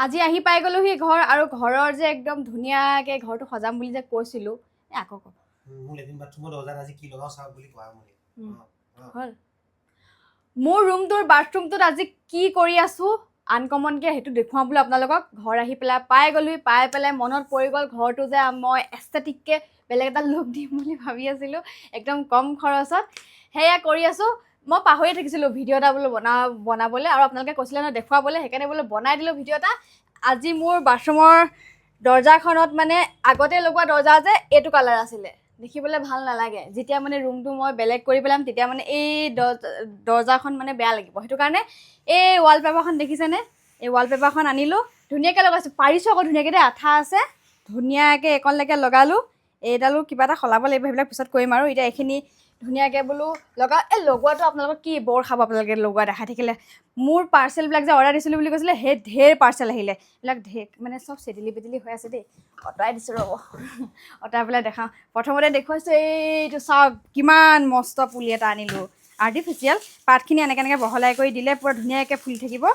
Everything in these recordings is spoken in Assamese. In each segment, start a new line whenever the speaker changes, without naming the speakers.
আজি আহি পাই গ'লোহি ঘৰ আৰু ঘৰৰ যে একদম ধুনীয়াকৈ ঘৰটো সজাম বুলি যে কৈছিলোঁ আকৌ কওক
মোৰ লেট্ৰিন বাথৰুমৰ দৰ্জাত আজি কি লগাও চাওক বুলি কোৱা মই
হ'ল মোৰ ৰুমটোৰ বাথৰুমটোত আজি কি কৰি আছোঁ আনকমনকৈ সেইটো দেখুৱাম বুলি আপোনালোকক ঘৰ আহি পেলাই পাই গ'লোহি পাই পেলাই মনত পৰি গ'ল ঘৰটো যে মই এষ্টেটিককৈ বেলেগ এটা লুক দিম বুলি ভাবি আছিলোঁ একদম কম খৰচত সেয়া কৰি আছোঁ মই পাহৰিয়ে থাকিছিলোঁ ভিডিঅ' এটা বোলো বনাবলৈ আৰু আপোনালোকে কৈছিলে নহয় দেখুৱাবলৈ সেইকাৰণে বোলো বনাই দিলোঁ ভিডিঅ' এটা আজি মোৰ বাথৰুমৰ দৰ্জাখনত মানে আগতে লগোৱা দৰ্জা যে এইটো কালাৰ আছিলে দেখিবলৈ ভাল নালাগে যেতিয়া মানে ৰুমটো মই বেলেগ কৰি পেলাম তেতিয়া মানে এই দৰ্জাখন মানে বেয়া লাগিব সেইটো কাৰণে এই ৱালপেপাৰখন দেখিছেনে এই ৱালপেপাৰখন আনিলোঁ ধুনীয়াকৈ লগাইছোঁ পাৰিছোঁ আকৌ ধুনীয়াকৈ দেই আঠা আছে ধুনীয়াকৈ এইকণলৈকে লগালোঁ এইডালো কিবা এটা সলাব লাগিব সেইবিলাক পিছত কৰিম আৰু এতিয়া এইখিনি ধুনীয়াকৈ বোলো লগোৱাটো আপোনালোকক কি বৰ খাব আপোনালোকে লগোৱা দেখাই থাকিলে মোৰ পাৰ্চেলবিলাক যে অৰ্ডাৰ দিছিলোঁ বুলি কৈছিলে সেই ঢেৰ পাৰ্চেল আহিলে এইবিলাক ঢেৰ মানে চব চেটেলি পেটেলি হৈ আছে দেই অঁতৰাই দিছোঁ ৰ'ব অঁতৰাই পেলাই দেখাওঁ প্ৰথমতে দেখুৱাইছোঁ এইটো চাওক কিমান মস্ত পুলি এটা আনিলোঁ আৰ্টিফিচিয়েল পাতখিনি এনেকৈ বহলাই কৰি দিলে পূৰা ধুনীয়াকৈ ফুলি থাকিব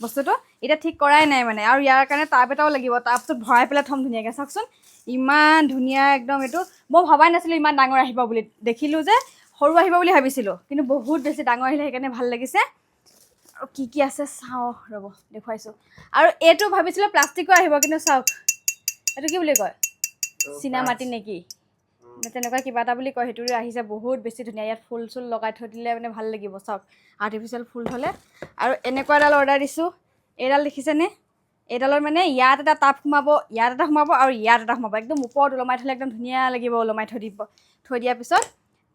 বস্তুটো এতিয়া ঠিক কৰাই নাই মানে আৰু ইয়াৰ কাৰণে টাব এটাও লাগিব টাবটোত ভৰাই পেলাই থ'ম ধুনীয়াকৈ চাওকচোন ইমান ধুনীয়া একদম এইটো মই ভবাই নাছিলোঁ ইমান ডাঙৰ আহিব বুলি দেখিলোঁ যে সৰু আহিব বুলি ভাবিছিলোঁ কিন্তু বহুত বেছি ডাঙৰ আহিলে সেইকাৰণে ভাল লাগিছে আৰু কি আছে চাওঁ ৰ'ব দেখুৱাইছোঁ আৰু এইটো ভাবিছিলোঁ প্লাষ্টিকৰ আহিব কিন্তু চাওক এইটো কি বুলি কয় চীনামাটি নেকি তেনেকুৱা কিবা এটা বুলি কয় সেইটোৰে আহিছে বহুত বেছি ধুনীয়া ইয়াত ফুল চুল লগাই থৈ দিলে মানে ভাল লাগিব চাওক আৰ্টিফিচিয়েল ফুল থ'লে আৰু এনেকুৱা এডাল অৰ্ডাৰ দিছোঁ এইডাল দেখিছেনে এইডালৰ মানে ইয়াত এটা টাব সোমাব ইয়াত এটা সোমাব আৰু ইয়াত এটা সোমাব একদম ওপৰত ওলমাই থ'লে একদম ধুনীয়া লাগিব ওলমাই থৈ দিয়াৰ পিছত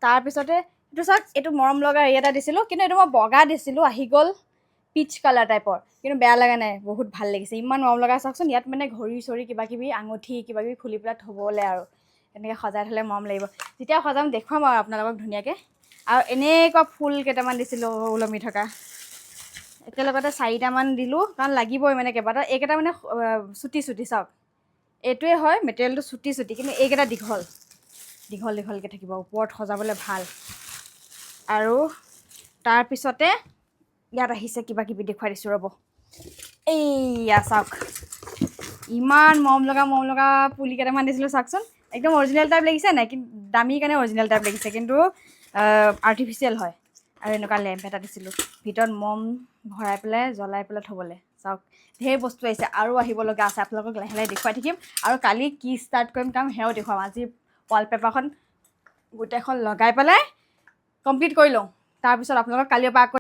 তাৰপিছতে এইটো চাওক এইটো মৰম লগা হেৰি এটা দিছিলোঁ কিন্তু এইটো মই বগা দিছিলোঁ আহি গ'ল পিচ কালাৰ টাইপৰ কিন্তু বেয়া লগা নাই বহুত ভাল লাগিছে ইমান মৰম লগা চাওকচোন ইয়াত মানে ঘড়ী চৰি কিবাকিবি আঙুঠি কিবাকিবি খুলি পেলাই থ'বলৈ আৰু এনেকৈ সজাই থ'লে মৰম লাগিব যেতিয়া সজাম দেখুৱাম আৰু আপোনালোকক ধুনীয়াকৈ আৰু এনেকুৱা ফুল কেইটামান দিছিলোঁ ওলমি থকা একেলগতে 4টামান দিলোঁ কাৰণ লাগিবই মানে কেইবাটাও এইকেইটা মানে চুটি চাওক এইটোৱে হয় মেটেৰিয়েলটো চুটি কিন্তু এইকেইটা দীঘলকৈ থাকিব ওপৰত সজাবলৈ ভাল আৰু তাৰপিছতে ইয়াত আহিছে কিবাকিবি দেখুৱাই দিছোঁ ৰ'ব এইয়া চাওক ইমান মৰম লগা পুলি কেইটামান দিছিলোঁ চাওকচোন একদম অৰিজিনেল টাইপ লাগিছে নাই কিন্তু দামী কাৰণে অৰিজিনেল টাইপ লাগিছে কিন্তু আৰ্টিফিচিয়েল হয় আৰু এনেকুৱা লেম্প এটা দিছিলোঁ ভিতৰত মম ভৰাই পেলাই জ্বলাই পেলাই থ'বলৈ চাওক ঢেৰ বস্তু আহিছে আৰু আহিব লগা আছে আপোনালোকক লাহে লাহে দেখুৱাই থাকিম আৰু কালি কি ষ্টাৰ্ট কৰিম কাম সেয়াও দেখুৱাম আজি ৱালপেপাৰখন গোটেইখন লগাই পেলাই কমপ্লিট কৰি লওঁ তাৰপিছত আপোনালোকক কালিৰ পৰা আকৌ